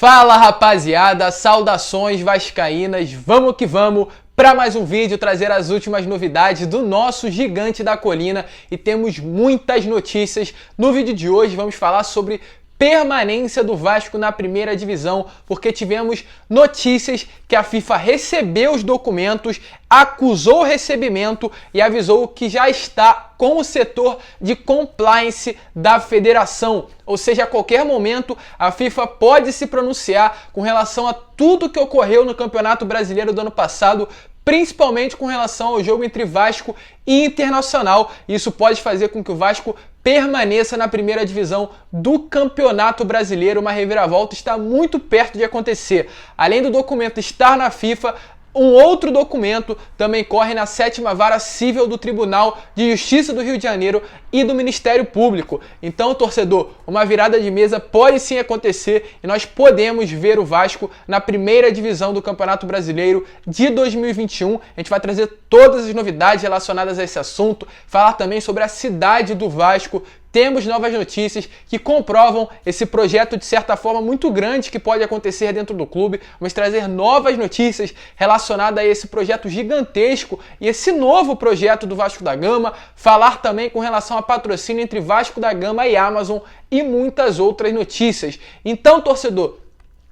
Fala rapaziada, saudações vascaínas, vamos que vamos para mais um vídeo trazer as últimas novidades do nosso gigante da colina e temos muitas notícias. No vídeo de hoje vamos falar sobre permanência do Vasco na primeira divisão, porque tivemos notícias que a FIFA recebeu os documentos, acusou o recebimento e avisou que já está com o setor de compliance da federação. Ou seja, a qualquer momento a FIFA pode se pronunciar com relação a tudo que ocorreu no Campeonato Brasileiro do ano passado, principalmente com relação ao jogo entre Vasco e Internacional. Isso pode fazer com que o Vasco permaneça na primeira divisão do Campeonato Brasileiro. Uma reviravolta está muito perto de acontecer. Além do documento estar na FIFA, um outro documento também corre na 7ª Vara Civil do Tribunal de Justiça do Rio de Janeiro e do Ministério Público. Então, torcedor, uma virada de mesa pode sim acontecer e nós podemos ver o Vasco na primeira divisão do Campeonato Brasileiro de 2021. A gente vai trazer todas as novidades relacionadas a esse assunto, falar também sobre a cidade do Vasco. Temos novas notícias que comprovam esse projeto de certa forma muito grande que pode acontecer dentro do clube. Vamos trazer novas notícias relacionadas a esse projeto gigantesco e esse novo projeto do Vasco da Gama. Falar também com relação a patrocínio entre Vasco da Gama e Amazon e muitas outras notícias. Então, torcedor,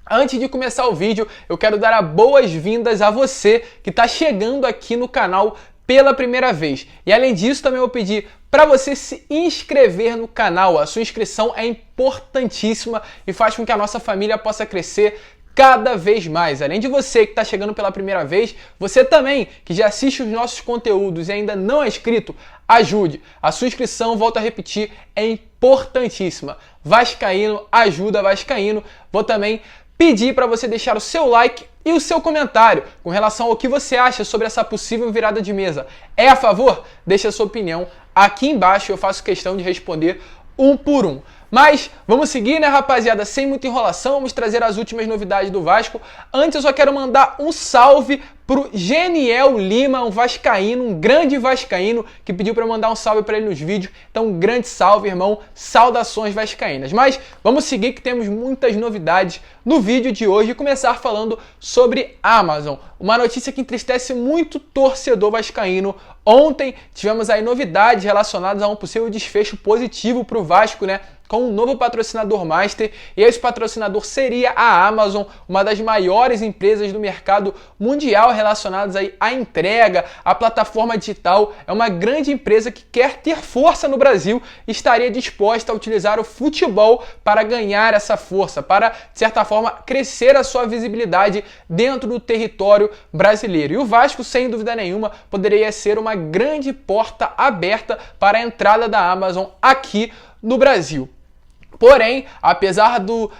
antes de começar o vídeo, eu quero dar as boas-vindas a você que está chegando aqui no canal pela primeira vez. E além disso, também vou pedir para você se inscrever no canal. A sua inscrição é importantíssima e faz com que a nossa família possa crescer cada vez mais. Além de você que está chegando pela primeira vez, você também que já assiste os nossos conteúdos e ainda não é inscrito, ajude. A sua inscrição, volto a repetir, é importantíssima. Vascaíno ajuda Vascaíno. Vou também pedir para você deixar o seu like e o seu comentário com relação ao que você acha sobre essa possível virada de mesa. É a favor? Deixe a sua opinião aqui embaixo, eu faço questão de responder um por um. Mas vamos seguir, né, rapaziada? Sem muita enrolação, vamos trazer as últimas novidades do Vasco. Antes eu só quero mandar um salve pro Geniel Lima, um vascaíno, um grande vascaíno, que pediu para mandar um salve para ele nos vídeos. Então, um grande salve, irmão. Saudações vascaínas. Mas vamos seguir que temos muitas novidades no vídeo de hoje e começar falando sobre Amazon. Uma notícia que entristece muito torcedor vascaíno. Ontem tivemos aí novidades relacionadas a um possível desfecho positivo para o Vasco, né? Com um novo patrocinador master, e esse patrocinador seria a Amazon, uma das maiores empresas do mercado mundial relacionadas aí à entrega, à plataforma digital. É uma grande empresa que quer ter força no Brasil e estaria disposta a utilizar o futebol para ganhar essa força, para, de certa forma, crescer a sua visibilidade dentro do território brasileiro. E o Vasco, sem dúvida nenhuma, poderia ser uma grande porta aberta para a entrada da Amazon aqui no Brasil. Porém, apesar do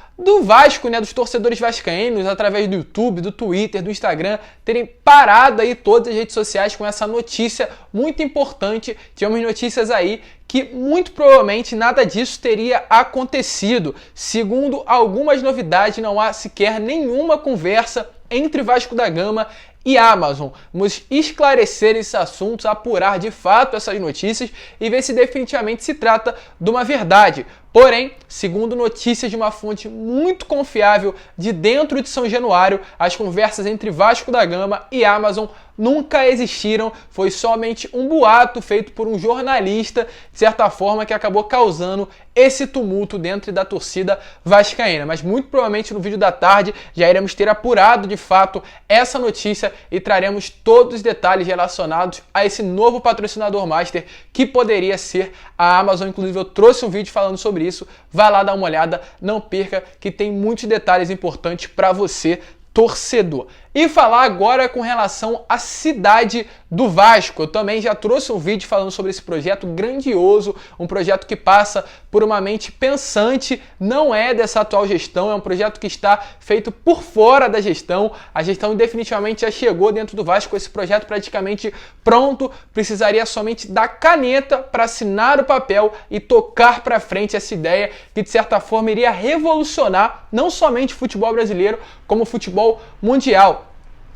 Vasco, né, dos torcedores vascaínos, através do YouTube, do Twitter, do Instagram, terem parado aí todas as redes sociais com essa notícia muito importante, tivemos notícias aí que muito provavelmente nada disso teria acontecido. Segundo algumas novidades, não há sequer nenhuma conversa entre Vasco da Gama e Amazon. Vamos esclarecer esses assuntos, apurar de fato essas notícias e ver se definitivamente se trata de uma verdade. Porém, segundo notícias de uma fonte muito confiável de dentro de São Januário, as conversas entre Vasco da Gama e Amazon nunca existiram, foi somente um boato feito por um jornalista, de certa forma, que acabou causando esse tumulto dentro da torcida vascaína. Mas muito provavelmente no vídeo da tarde já iremos ter apurado de fato essa notícia e traremos todos os detalhes relacionados a esse novo patrocinador master que poderia ser a Amazon. Inclusive eu trouxe um vídeo falando sobre isso, vai lá dar uma olhada, não perca que tem muitos detalhes importantes para você, torcedor. E falar agora com relação à cidade do Vasco. Eu também já trouxe um vídeo falando sobre esse projeto grandioso, um projeto que passa por uma mente pensante, não é dessa atual gestão, é um projeto que está feito por fora da gestão. A gestão definitivamente já chegou dentro do Vasco com esse projeto praticamente pronto, precisaria somente da caneta para assinar o papel e tocar para frente essa ideia que de certa forma iria revolucionar não somente o futebol brasileiro, como o futebol mundial.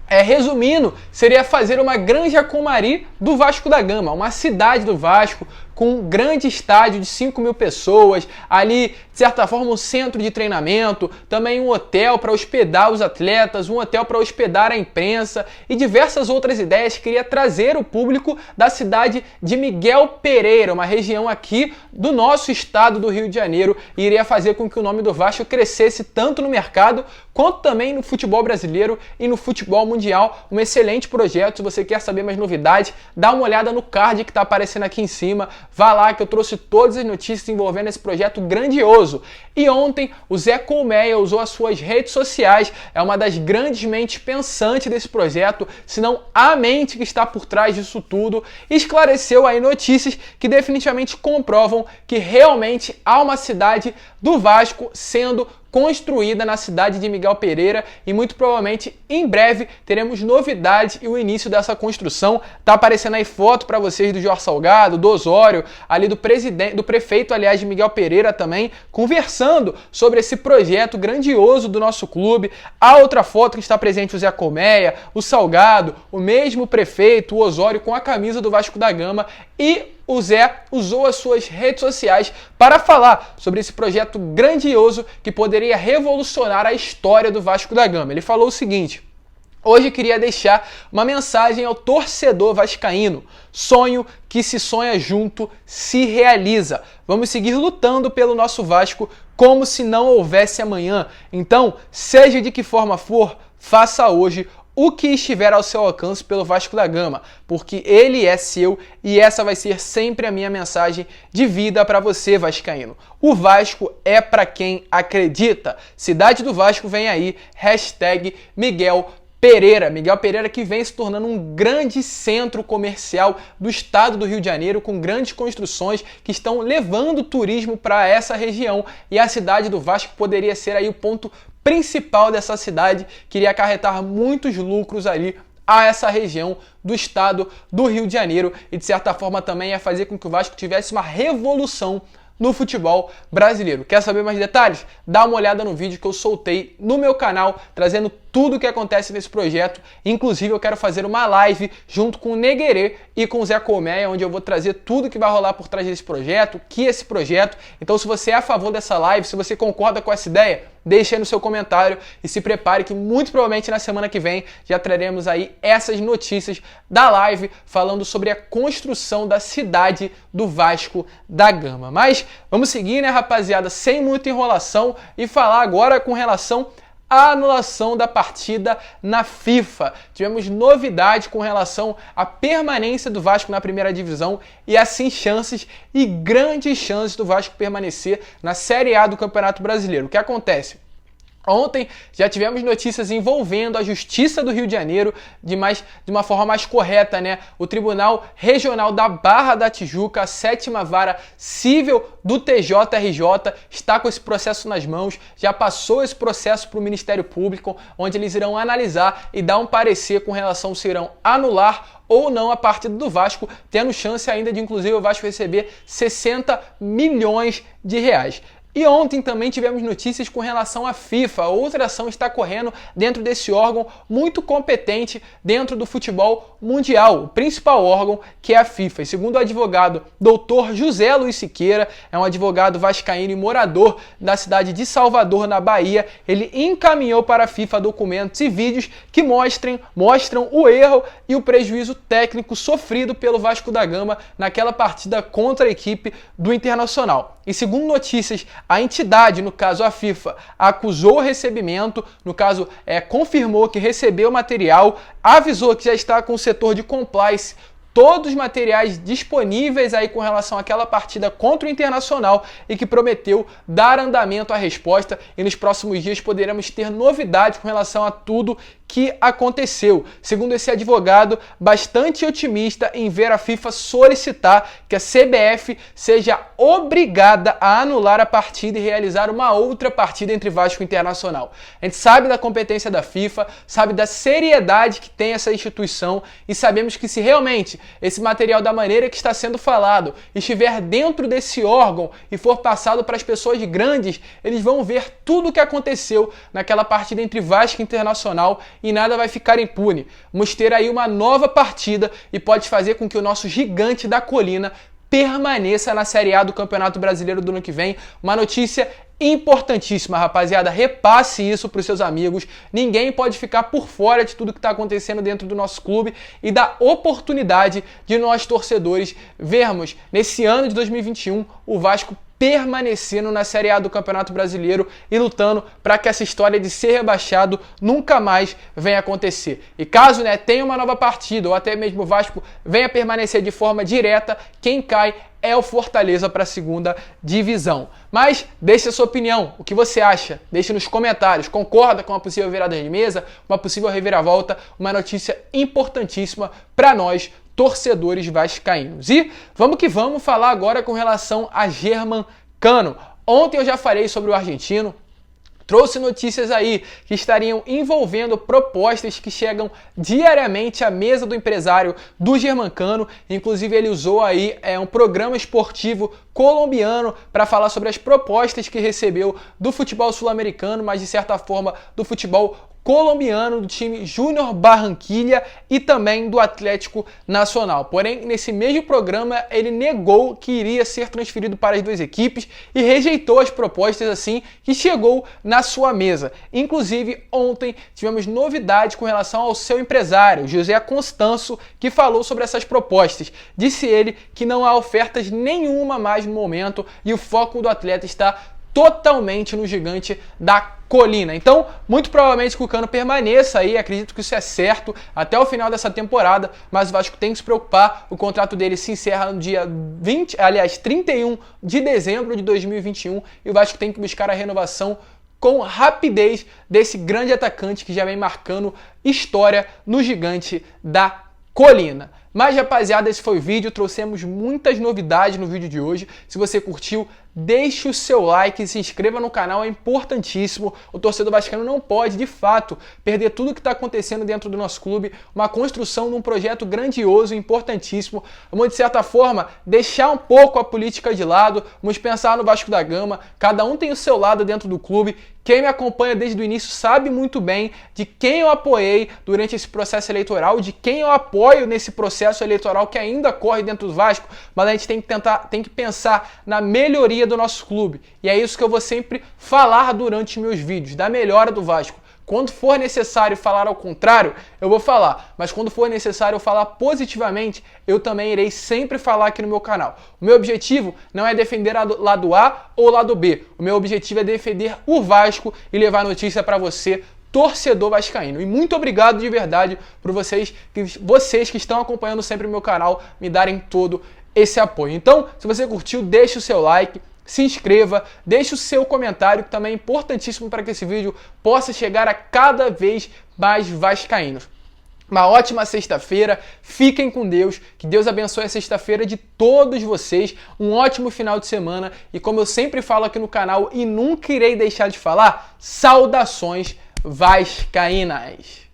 Resumindo, seria fazer uma Granja Comari do Vasco da Gama, uma cidade do Vasco, com um grande estádio de 5 mil pessoas, ali, de certa forma, um centro de treinamento, também um hotel para hospedar os atletas, um hotel para hospedar a imprensa e diversas outras ideias. Queria trazer o público da cidade de Miguel Pereira, uma região aqui do nosso estado do Rio de Janeiro, e iria fazer com que o nome do Vasco crescesse tanto no mercado quanto também no futebol brasileiro e no futebol mundial. Um excelente projeto. Se você quer saber mais novidades, dá uma olhada no card que está aparecendo aqui em cima. Vá lá que eu trouxe todas as notícias envolvendo esse projeto grandioso. E ontem o Zé Colmeia usou as suas redes sociais, é uma das grandes mentes pensantes desse projeto, se não a mente que está por trás disso tudo, e esclareceu aí notícias que definitivamente comprovam que realmente há uma cidade do Vasco sendo construída na cidade de Miguel Pereira, e muito provavelmente em breve teremos novidades e o início dessa construção. Tá aparecendo aí foto para vocês do Jorge Salgado, do Osório, ali do prefeito, aliás, de Miguel Pereira também, conversando sobre esse projeto grandioso do nosso clube. A outra foto que está presente o Zé Colmeia, o Salgado, o mesmo prefeito, o Osório com a camisa do Vasco da Gama, e o Zé usou as suas redes sociais para falar sobre esse projeto grandioso que poderia revolucionar a história do Vasco da Gama. Ele falou o seguinte: hoje queria deixar uma mensagem ao torcedor vascaíno. Sonho que se sonha junto se realiza. Vamos seguir lutando pelo nosso Vasco como se não houvesse amanhã. Então, seja de que forma for, faça hoje o que estiver ao seu alcance pelo Vasco da Gama, porque ele é seu e essa vai ser sempre a minha mensagem de vida para você, vascaíno. O Vasco é para quem acredita. Cidade do Vasco vem aí, hashtag Miguel Pereira. Miguel Pereira que vem se tornando um grande centro comercial do estado do Rio de Janeiro, com grandes construções que estão levando turismo para essa região, e a cidade do Vasco poderia ser aí o ponto principal dessa cidade, que iria acarretar muitos lucros ali a essa região do estado do Rio de Janeiro, e de certa forma também ia fazer com que o Vasco tivesse uma revolução no futebol brasileiro. Quer saber mais detalhes? Dá uma olhada no vídeo que eu soltei no meu canal, trazendo tudo o que acontece nesse projeto. Inclusive eu quero fazer uma live junto com o Neguerê e com o Zé Colmeia, onde eu vou trazer tudo que vai rolar por trás desse projeto, esse projeto. Então, se você é a favor dessa live, se você concorda com essa ideia, deixe aí no seu comentário e se prepare que muito provavelmente na semana que vem já traremos aí essas notícias da live falando sobre a construção da cidade do Vasco da Gama. Mas vamos seguir, né, rapaziada, sem muita enrolação, e falar agora com relação a anulação da partida na FIFA. Tivemos novidade com relação à permanência do Vasco na primeira divisão e assim chances e grandes chances do Vasco permanecer na Série A do Campeonato Brasileiro. O que acontece? Ontem já tivemos notícias envolvendo a Justiça do Rio de Janeiro de uma forma mais correta, né? O Tribunal Regional da Barra da Tijuca, a 7ª Vara Cível do TJRJ, está com esse processo nas mãos, já passou esse processo para o Ministério Público, onde eles irão analisar e dar um parecer com relação se irão anular ou não a partida do Vasco, tendo chance ainda de, inclusive, o Vasco receber 60 milhões de reais. E ontem também tivemos notícias com relação à FIFA. Outra ação está correndo dentro desse órgão muito competente dentro do futebol mundial, o principal órgão, que é a FIFA. E segundo o advogado Dr. José Luiz Siqueira, é um advogado vascaíno e morador da cidade de Salvador, na Bahia, ele encaminhou para a FIFA documentos e vídeos que mostram o erro e o prejuízo técnico sofrido pelo Vasco da Gama naquela partida contra a equipe do Internacional. E segundo notícias, a entidade, no caso a FIFA, acusou o recebimento, no caso confirmou que recebeu o material, avisou que já está com o setor de compliance todos os materiais disponíveis aí com relação àquela partida contra o Internacional e que prometeu dar andamento à resposta, e nos próximos dias poderemos ter novidades com relação a tudo que aconteceu. Segundo esse advogado, bastante otimista em ver a FIFA solicitar que a CBF seja obrigada a anular a partida e realizar uma outra partida entre Vasco e Internacional. A gente sabe da competência da FIFA, sabe da seriedade que tem essa instituição, e sabemos que se realmente esse material, da maneira que está sendo falado, estiver dentro desse órgão e for passado para as pessoas grandes, eles vão ver tudo o que aconteceu naquela partida entre Vasco e Internacional e nada vai ficar impune. Vamos ter aí uma nova partida e pode fazer com que o nosso gigante da colina permaneça na Série A do Campeonato Brasileiro do ano que vem. Uma notícia importantíssima, rapaziada. Repasse isso para os seus amigos. Ninguém pode ficar por fora de tudo que está acontecendo dentro do nosso clube e da oportunidade de nós, torcedores, vermos nesse ano de 2021 o Vasco permanecendo na Série A do Campeonato Brasileiro e lutando para que essa história de ser rebaixado nunca mais venha acontecer. E caso tenha uma nova partida ou até mesmo o Vasco venha permanecer de forma direta, quem cai é o Fortaleza para a segunda divisão. Mas deixe a sua opinião, o que você acha? Deixe nos comentários. Concorda com uma possível virada de mesa, uma possível reviravolta, uma notícia importantíssima para nós, torcedores vascaínos. E vamos que vamos falar agora com relação a Germancano. Ontem eu já falei sobre o argentino, trouxe notícias aí que estariam envolvendo propostas que chegam diariamente à mesa do empresário do Germancano. Inclusive ele usou aí um programa esportivo colombiano para falar sobre as propostas que recebeu do futebol sul-americano, mas de certa forma do futebol colombiano, do time Júnior Barranquilla e também do Atlético Nacional. Porém, nesse mesmo programa, ele negou que iria ser transferido para as duas equipes e rejeitou as propostas assim que chegou na sua mesa. Inclusive, ontem tivemos novidades com relação ao seu empresário, José Constanço, que falou sobre essas propostas. Disse ele que não há ofertas nenhuma mais no momento e o foco do atleta está totalmente no Gigante da Colina. Então, muito provavelmente que o Cano permaneça aí, acredito que isso é certo, até o final dessa temporada, mas o Vasco tem que se preocupar, o contrato dele se encerra no dia 31 de dezembro de 2021 e o Vasco tem que buscar a renovação com rapidez desse grande atacante que já vem marcando história no Gigante da Colina. Mas, rapaziada, esse foi o vídeo, trouxemos muitas novidades no vídeo de hoje. Se você curtiu, deixe o seu like, se inscreva no canal, é importantíssimo. O torcedor vascaíno não pode, de fato, perder tudo o que está acontecendo dentro do nosso clube, uma construção de um projeto grandioso e importantíssimo. Vamos, de certa forma, deixar um pouco a política de lado, vamos pensar no Vasco da Gama, cada um tem o seu lado dentro do clube. Quem me acompanha desde o início sabe muito bem de quem eu apoiei durante esse processo eleitoral, de quem eu apoio nesse processo eleitoral que ainda corre dentro do Vasco, mas a gente tem que pensar na melhoria do nosso clube. E é isso que eu vou sempre falar durante meus vídeos, da melhora do Vasco. Quando for necessário falar ao contrário, eu vou falar. Mas quando for necessário eu falar positivamente, eu também irei sempre falar aqui no meu canal. O meu objetivo não é defender lado A ou lado B. O meu objetivo é defender o Vasco e levar notícia para você, torcedor vascaíno. E muito obrigado de verdade por vocês que estão acompanhando sempre o meu canal, me darem todo esse apoio. Então, se você curtiu, deixe o seu like, se inscreva, deixe o seu comentário, que também é importantíssimo para que esse vídeo possa chegar a cada vez mais vascaínos. Uma ótima sexta-feira, fiquem com Deus, que Deus abençoe a sexta-feira de todos vocês, um ótimo final de semana e como eu sempre falo aqui no canal e nunca irei deixar de falar, saudações vascaínas!